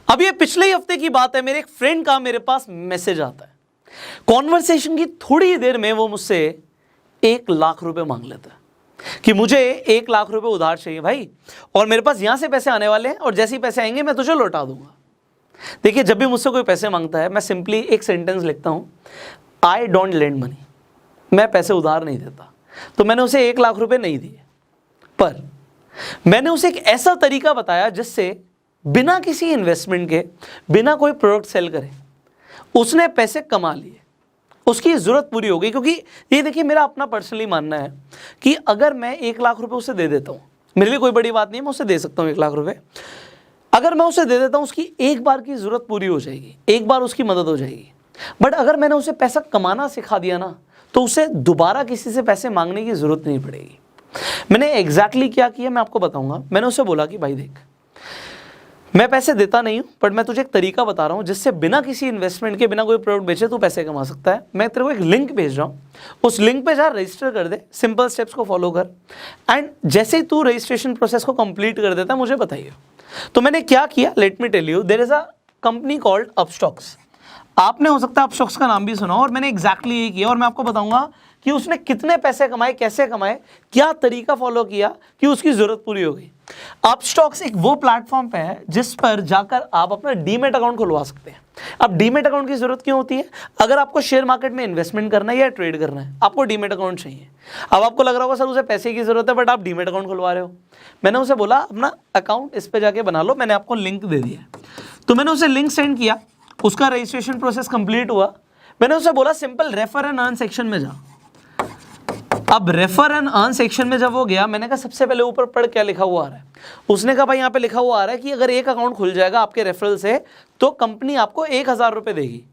अब ये पिछले ही हफ्ते की बात है, मेरे एक फ्रेंड का मेरे पास मैसेज आता है। कॉन्वर्सेशन की थोड़ी ही देर में वो मुझसे 1 लाख रुपए मांग लेता है कि मुझे 1 लाख रुपए उधार चाहिए भाई, और मेरे पास यहां से पैसे आने वाले हैं और जैसे ही पैसे आएंगे मैं तुझे लौटा दूंगा। देखिए, जब भी मुझसे कोई पैसे मांगता है मैं सिंपली एक सेंटेंस लिखता हूं, आई डोंट लेंड मनी। मैं पैसे उधार नहीं देता। तो मैंने उसे 1 लाख रुपए नहीं दिए, पर मैंने उसे एक ऐसा तरीका बताया जिससे बिना किसी इन्वेस्टमेंट के, बिना कोई प्रोडक्ट सेल करे, उसने पैसे कमा लिए, उसकी ज़रूरत पूरी हो गई। क्योंकि ये देखिए, मेरा अपना पर्सनली मानना है कि अगर मैं 1 लाख रुपए उसे दे देता हूँ, मेरे लिए कोई बड़ी बात नहीं है, मैं उसे दे सकता हूँ 1 लाख रुपए। अगर मैं उसे दे देता हूँ, उसकी एक बार की ज़रूरत पूरी हो जाएगी, एक बार उसकी मदद हो जाएगी। बट अगर मैंने उसे पैसा कमाना सिखा दिया ना, तो उसे दोबारा किसी से पैसे मांगने की ज़रूरत नहीं पड़ेगी। मैंने एग्जैक्टली क्या किया मैं आपको बताऊंगा। मैंने उसे बोला कि भाई देख, मैं पैसे देता नहीं हूं, बट मैं तुझे एक तरीका बता रहा हूं जिससे बिना किसी इन्वेस्टमेंट के, बिना कोई प्रोडक्ट बेचे तू पैसे कमा सकता है। मैं तेरे को एक लिंक भेज रहा हूं, उस लिंक पे जा, रजिस्टर कर दे, सिंपल स्टेप्स को फॉलो कर, एंड जैसे ही तू रजिस्ट्रेशन प्रोसेस को कंप्लीट कर देता है मुझे बताइए। तो मैंने क्या किया, let me tell you. There is a company called Upstox. आपने हो सकता है अपस्टॉक्स का नाम भी सुना हो, और मैंने एग्जैक्टली यही किया, और मैं आपको बताऊंगा कि उसने कितने पैसे कमाए, कैसे कमाए, क्या तरीका फॉलो किया कि उसकी जरूरत पूरी हो गई। अपस्टॉक्स एक वो प्लेटफॉर्म पे है जिस पर जाकर आप अपना डीमेट अकाउंट खुलवा सकते हैं। अब डीमेट अकाउंट की जरूरत क्यों होती है? अगर आपको शेयर मार्केट में इन्वेस्टमेंट करना है या ट्रेड करना है, आपको डीमेट अकाउंट चाहिए। अब आपको लग रहा होगा सर उसे पैसे की जरूरत है, बट आप डीमेट अकाउंट खुलवा रहे हो। मैंने उसे बोला अपना अकाउंट इस पे जाके बना लो, मैंने आपको लिंक दे दिया। तो मैंने उसे लिंक सेंड किया, उसका रजिस्ट्रेशन प्रोसेस कंप्लीट हुआ। मैंने उसे बोला simple refer and earn section में जा। अब रेफर एंड अर्न सेक्शन में जब वो गया, मैंने कहा सबसे पहले ऊपर पढ़ क्या लिखा हुआ आ रहा है। उसने कहा भाई यहाँ पे लिखा हुआ आ रहा है कि अगर एक अकाउंट खुल जाएगा आपके रेफरल से तो कंपनी आपको 1000 रुपये देगी।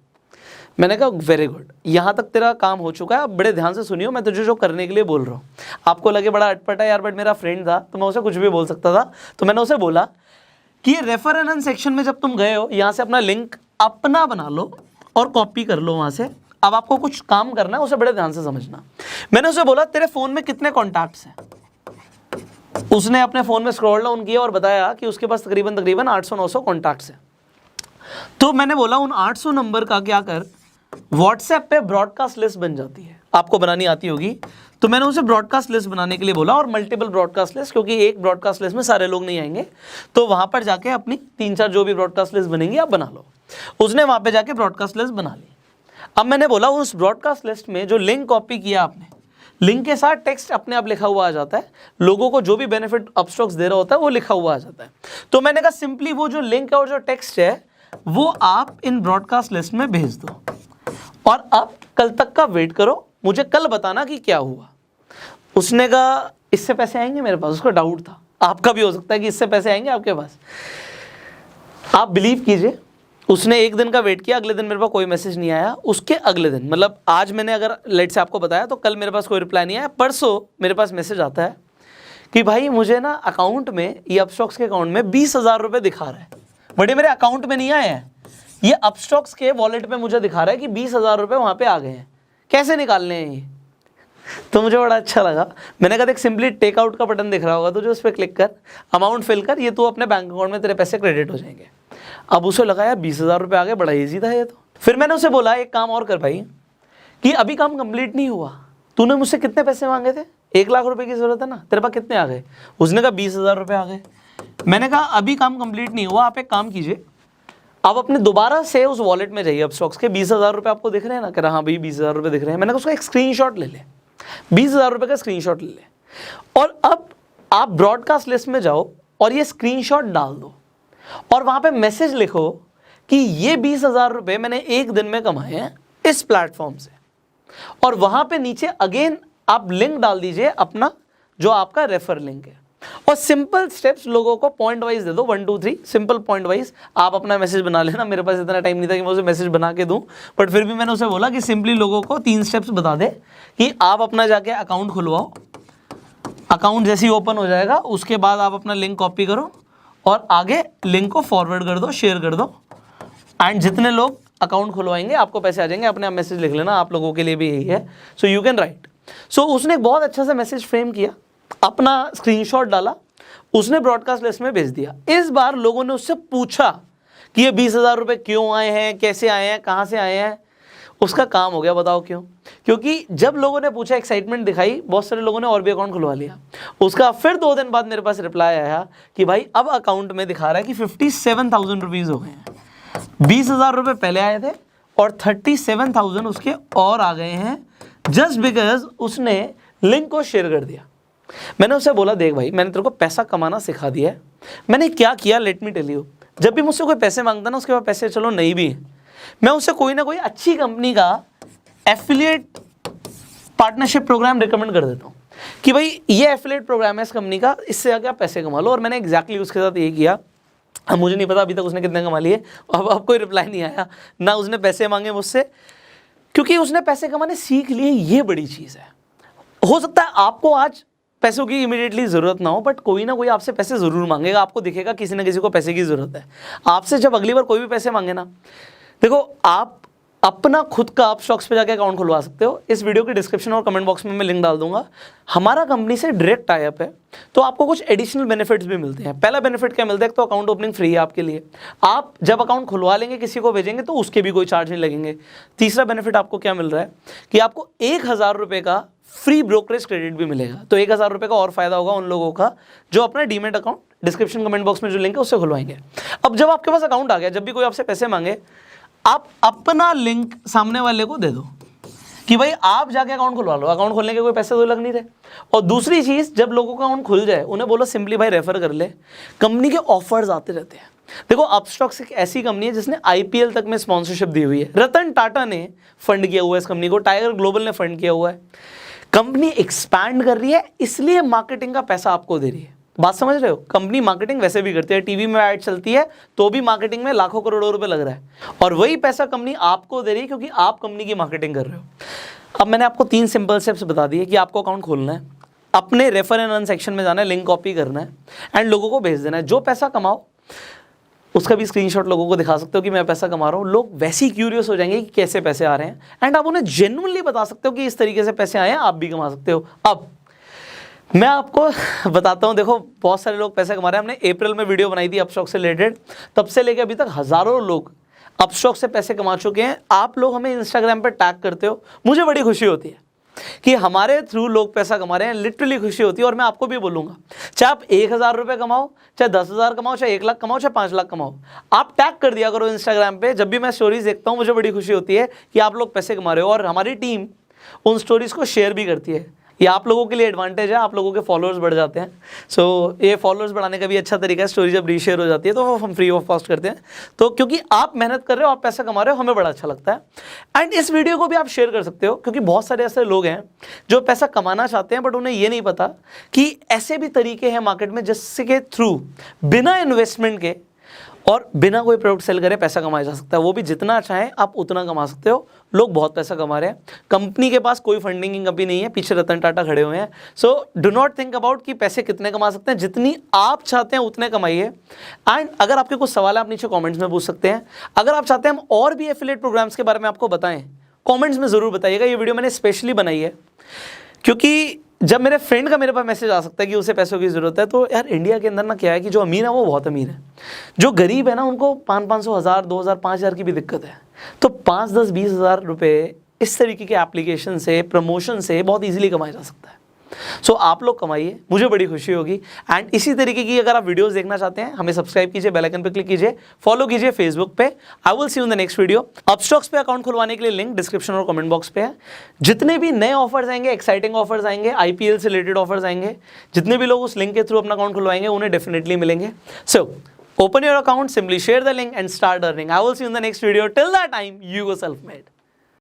मैंने कहा वेरी गुड, यहाँ तक तेरा काम हो चुका है, अब बड़े ध्यान से सुनियो, मैं तुझे जो करने के लिए बोल रहा हूँ। आपको लगे बड़ा अटपटा यार, बट मेरा फ्रेंड था तो मैं उसे कुछ भी बोल सकता था। तो मैंने उसे बोला कि रेफर एंड अर्न सेक्शन में जब तुम गए हो, यहाँ से अपना लिंक अपना बना लो और कॉपी कर लो वहाँ से। अब आपको कुछ काम करना है, उसे बड़े ध्यान से समझना। मैंने उसे बोला तेरे फोन में कितने कॉन्टैक्ट्स हैं? उसने अपने फोन में स्क्रॉल डाउन किया और बताया कि उसके पास तकरीबन 800-900 कॉन्टैक्ट्स हैं। तो मैंने बोला उन 800 नंबर का क्या कर, व्हाट्सएप पे ब्रॉडकास्ट लिस्ट बन जाती है, आपको बनानी आती होगी। तो मैंने उसे ब्रॉडकास्ट लिस्ट बनाने के लिए बोला, और मल्टीपल ब्रॉडकास्ट लिस्ट, क्योंकि एक ब्रॉडकास्ट लिस्ट में सारे लोग नहीं आएंगे। तो वहां पर जाके अपनी 3-4 जो भी ब्रॉडकास्ट लिस्ट बनेंगी आप बना लो। उसने वहां पे जाके ब्रॉडकास्ट लिस्ट बना ली। अब मैंने बोला उस ब्रॉडकास्ट लिस्ट में जो लिंक कॉपी किया आपने, लिंक के साथ टेक्स्ट अपने आप लिखा हुआ आ जाता है, लोगों को जो भी बेनिफिट अपस्टॉक्स दे रहा होता है वो लिखा हुआ आ जाता है। तो मैंने कहा सिंपली वो जो लिंक है और जो टेक्स्ट है वो आप इन ब्रॉडकास्ट लिस्ट में भेज दो, और अब कल तक का वेट करो, मुझे कल बताना कि क्या हुआ। उसने कहा इससे पैसे आएंगे मेरे पास? उसका डाउट था, आपका भी हो सकता है कि इससे पैसे आएंगे आपके पास। आप बिलीव कीजिए, उसने 1 दिन का वेट किया, अगले दिन मेरे पास कोई मैसेज नहीं आया। उसके अगले दिन, मतलब आज मैंने अगर लेट से आपको बताया तो कल मेरे पास कोई रिप्लाई नहीं आया। परसों मेरे पास मैसेज आता है कि भाई मुझे ना अकाउंट में, ये अपस्टॉक्स के अकाउंट में 20,000 रुपये दिखा रहा है। बड़े मेरे अकाउंट में नहीं आए हैं, ये अपस्टॉक्स के वॉलेट में मुझे दिखा रहा है कि 20,000 रुपये वहाँ पे आ गए हैं, कैसे निकालने हैं ये? तो मुझे बड़ा अच्छा लगा। मैंने कहा देख, सिंपली टेकआउट का बटन दिख रहा होगा तुझे, उस पर क्लिक कर, अमाउंट फिल कर, ये तू अपने बैंक अकाउंट में तेरे पैसे क्रेडिट हो जाएंगे। अब उसे लगा यार 20,000 रुपये आ गए, बड़ा ईजी था ये तो। फिर मैंने उसे बोला एक काम और कर भाई, कि अभी काम कंप्लीट नहीं हुआ, तूने मुझसे कितने पैसे मांगे थे? 1 लाख रुपए की जरूरत है ना, तेरे पास कितने आ गए? उसने कहा 20,000 रुपये आ गए। मैंने कहा अभी काम कंप्लीट नहीं हुआ, आप एक काम कीजिए, आप अपने दोबारा से उस वॉलेट में जाइए अपस्टॉक्स के। 20,000 रुपये आपको दिख रहे हैं ना? कह रहा हाँ भाई 20,000 रुपये दिख रहे हैं। मैंने कहा उसका एक स्क्रीनशॉट ले ले, 20,000 रुपये का स्क्रीनशॉट ले ले, और अब आप ब्रॉडकास्ट लिस्ट में जाओ और ये स्क्रीनशॉट डाल दो, और वहां पे मैसेज लिखो कि ये 20,000 रुपये मैंने 1 दिन में कमाए हैं इस प्लेटफॉर्म से। और वहां पे नीचे अगेन आप लिंक डाल दीजिए अपना, जो आपका रेफर लिंक है, और सिंपल स्टेप्स लोगों को पॉइंट वाइज दे दो, 1 2 3 सिंपल पॉइंट वाइज। आप अपना मैसेज बना लेना, मेरे पास इतना टाइम नहीं था कि मैं उसे मैसेज बना के दूं, बट फिर भी मैंने उसे बोला कि सिंपली लोगों को 3 स्टेप्स बता दे कि आप अपना जाके अकाउंट खुलवाओ, अकाउंट जैसे ही ओपन हो जाएगा उसके बाद आप अपना लिंक कॉपी करो और आगे लिंक को फॉरवर्ड कर दो, शेयर कर दो, एंड जितने लोग अकाउंट खुलवाएंगे आपको पैसे आ जाएंगे। अपने आप मैसेज लिख लेना, आप लोगों के लिए भी यही है, सो यू कैन राइट। सो उसने बहुत अच्छा सा मैसेज फ्रेम किया, अपना स्क्रीनशॉट डाला, उसने ब्रॉडकास्ट लिस्ट में भेज दिया। इस बार लोगों ने उससे पूछा कि ये 20,000 रुपये क्यों आए हैं, कैसे आए हैं, कहाँ से आए हैं। उसका काम हो गया। बताओ क्यों? क्योंकि जब लोगों ने पूछा, एक्साइटमेंट दिखाई, बहुत सारे लोगों ने और भी अकाउंट खुलवा लिया। उसका फिर 2 दिन बाद मेरे पास रिप्लाई आया कि भाई अब अकाउंट में दिखा रहा है कि 57,000 रुपीज़ हो गए हैं। 20,000 रुपये पहले आए थे और 37,000 उसके और आ गए हैं, जस्ट बिकॉज उसने लिंक को शेयर कर दिया। मैंने उससे बोला, देख भाई, मैंने तेरे को पैसा कमाना सिखा दिया है। मैंने क्या किया, लेट मी टेल यू। जब भी मुझसे कोई पैसे मांगता ना, उसके बाद पैसे चलो नहीं भी है, मैं उससे कोई ना कोई अच्छी कंपनी का एफिलिएट पार्टनरशिप प्रोग्राम रिकमेंड कर देता हूँ कि भाई ये एफिलिएट प्रोग्राम है इस कंपनी का, इससे आगे आप पैसे कमा लो। और मैंने एग्जैक्टली उसके साथ ये किया। अब मुझे नहीं पता अभी तक उसने कितने कमा लिए। अब कोई रिप्लाई नहीं आया, ना उसने पैसे मांगे मुझसे, क्योंकि उसने पैसे कमाने सीख लिए। ये बड़ी चीज़ है। हो सकता है आपको आज पैसों की इमीडिएटली ज़रूरत ना हो, बट कोई ना कोई आपसे पैसे ज़रूर मांगेगा। आपको दिखेगा किसी ना किसी को पैसे की ज़रूरत है। आपसे जब अगली बार कोई भी पैसे मांगे ना, देखो, आप अपना खुद का अपस्टॉक्स पे जाके अकाउंट खुलवा सकते हो। इस वीडियो के डिस्क्रिप्शन और कमेंट बॉक्स में मैं लिंक डाल दूंगा। हमारा कंपनी से डायरेक्ट टाई अप है, तो आपको कुछ एडिशनल बेनिफिट्स भी मिलते हैं। पहला बेनिफिट क्या मिलता है, तो अकाउंट ओपनिंग फ्री है आपके लिए। आप जब अकाउंट खुलवा लेंगे, किसी को भेजेंगे, तो उसके भी कोई चार्ज नहीं लगेंगे। तीसरा बेनिफिट आपको क्या मिल रहा है कि आपको 1,000 रुपये का फ्री ब्रोकरेज क्रेडिट भी मिलेगा। तो 1,000 रुपये का और फायदा होगा उन लोगों का जो अपना demat account description comment box में जो लिंक है उससे खुलवाएंगे। अब जब आपके पास अकाउंट आ गया, जब भी कोई आपसे पैसे मांगे, आप अपना लिंक सामने वाले को दे दो कि भाई आप जाके अकाउंट खुलवा लो। अकाउंट खोलने के कोई पैसे तो लग नहीं रहे। और दूसरी चीज़, जब लोगों का अकाउंट खुल जाए, उन्हें बोलो सिंपली भाई रेफर कर ले। कंपनी के ऑफर्स आते रहते हैं। देखो, अपस्टॉक्स एक ऐसी कंपनी है जिसने IPL तक में स्पॉन्सरशिप दी हुई है। रतन टाटा ने फंड किया हुआ है इस कंपनी को, टाइगर ग्लोबल ने फंड किया हुआ है। कंपनी एक्सपैंड कर रही है, इसलिए मार्केटिंग का पैसा आपको दे रही है। बात समझ रहे हो? कंपनी मार्केटिंग वैसे भी करती है, टीवी में ऐड चलती है तो भी मार्केटिंग में लाखों करोड़ों रुपए लग रहा है, और वही पैसा कंपनी आपको दे रही है क्योंकि आप कंपनी की मार्केटिंग कर रहे हो। अब मैंने आपको 3 सिंपल स्टेप्स बता दिए कि आपको अकाउंट खोलना है, अपने रेफर एंड अर्न सेक्शन में जाना है, लिंक कॉपी करना है एंड लोगों को भेज देना है। जो पैसा कमाओ उसका भी स्क्रीनशॉट लोगों को दिखा सकते हो कि मैं पैसा कमा रहा हूँ। लोग वैसे ही क्यूरियस हो जाएंगे कि कैसे पैसे आ रहे हैं, एंड आप उन्हें जेन्युइनली बता सकते हो कि इस तरीके से पैसे आए हैं, आप भी कमा सकते हो। अब मैं आपको बताता हूँ, देखो, बहुत सारे लोग पैसे कमा रहे हैं। हमने अप्रैल में वीडियो बनाई थी अपस्टॉक से रिलेटेड, तब से लेकर अभी तक हज़ारों लोग अपस्टॉक से पैसे कमा चुके हैं। आप लोग हमें इंस्टाग्राम पर टैग करते हो, मुझे बड़ी खुशी होती है कि हमारे थ्रू लोग पैसा कमा रहे हैं। लिटरली खुशी होती है। और मैं आपको भी बोलूँगा, चाहे आप 1,000 रुपये कमाओ, चाहे 10,000 कमाओ, चाहे 1 लाख कमाओ, चाहे 5 लाख कमाओ, आप टैग कर दिया करो इंस्टाग्राम पे। जब भी मैं स्टोरीज देखता हूँ, मुझे बड़ी खुशी होती है कि आप लोग पैसे कमा रहे हो, और हमारी टीम उन स्टोरीज को शेयर भी करती है। ये आप लोगों के लिए एडवांटेज है, आप लोगों के फॉलोअर्स बढ़ जाते हैं। सो ये फॉलोअर्स बढ़ाने का भी अच्छा तरीका है। स्टोरी जब रीशेयर हो जाती है तो वो हम फ्री ऑफ कॉस्ट करते हैं। तो क्योंकि आप मेहनत कर रहे हो, आप पैसा कमा रहे हो, हमें बड़ा अच्छा लगता है। एंड इस वीडियो को भी आप शेयर कर सकते हो, क्योंकि बहुत सारे ऐसे लोग हैं जो पैसा कमाना चाहते हैं, बट उन्हें ये नहीं पता कि ऐसे भी तरीके हैं मार्केट में जिसके थ्रू बिना इन्वेस्टमेंट के और बिना कोई प्रोडक्ट सेल करे पैसा कमाया जा सकता है। वो भी जितना चाहें आप उतना कमा सकते हो। लोग बहुत पैसा कमा रहे हैं। कंपनी के पास कोई फंडिंग की कमी नहीं है, पीछे रतन टाटा खड़े हुए हैं। So do not think about कि पैसे कितने कमा सकते हैं, जितनी आप चाहते हैं उतने कमाइए। एंड अगर आपके कुछ सवाल है, आप नीचे कॉमेंट्स में पूछ सकते हैं। अगर आप चाहते हैं हम और भी एफिलिएट प्रोग्राम्स के बारे में आपको बताएं, कॉमेंट्स में ज़रूर बताइएगा। ये वीडियो मैंने स्पेशली बनाई है क्योंकि जब मेरे फ्रेंड का मेरे पास मैसेज आ सकता है कि उसे पैसों की ज़रूरत है, तो यार इंडिया के अंदर ना क्या है कि जो अमीर है वो बहुत अमीर है, जो गरीब है ना उनको 500, 1000, 2000, 5000 की भी दिक्कत है। तो 5, 10, 20 हज़ार रुपये इस तरीके के एप्लीकेशन से, प्रमोशन से बहुत ईजिली कमाया जा सकता है। सो आप लोग कमाइए, मुझे बड़ी खुशी होगी। एंड इसी तरीके की अगर आप वीडियोस देखना चाहते हैं, हमें सब्सक्राइब कीजिए, बेल आइकन पे क्लिक कीजिए, फॉलो कीजिए फेसबुक पे। I will see you in the next video. Upstox पे अकाउंट खुलवाने के लिए लिंक डिस्क्रिप्शन और कमेंट बॉक्स पे है। जितने भी नए ऑफर्स आएंगे, एक्साइटिंग ऑफर्स आएंगे, IPL से रिलेटेड ऑफर्स आएंगे, जितने भी लोग उस लिंक के थ्रू अपना अकाउंट खुलवाएंगे उन्हें डेफिनेटली मिलेंगे। सो open your account, simply share the link and start earning. I will see you in the next video. Till that time, you go self-made.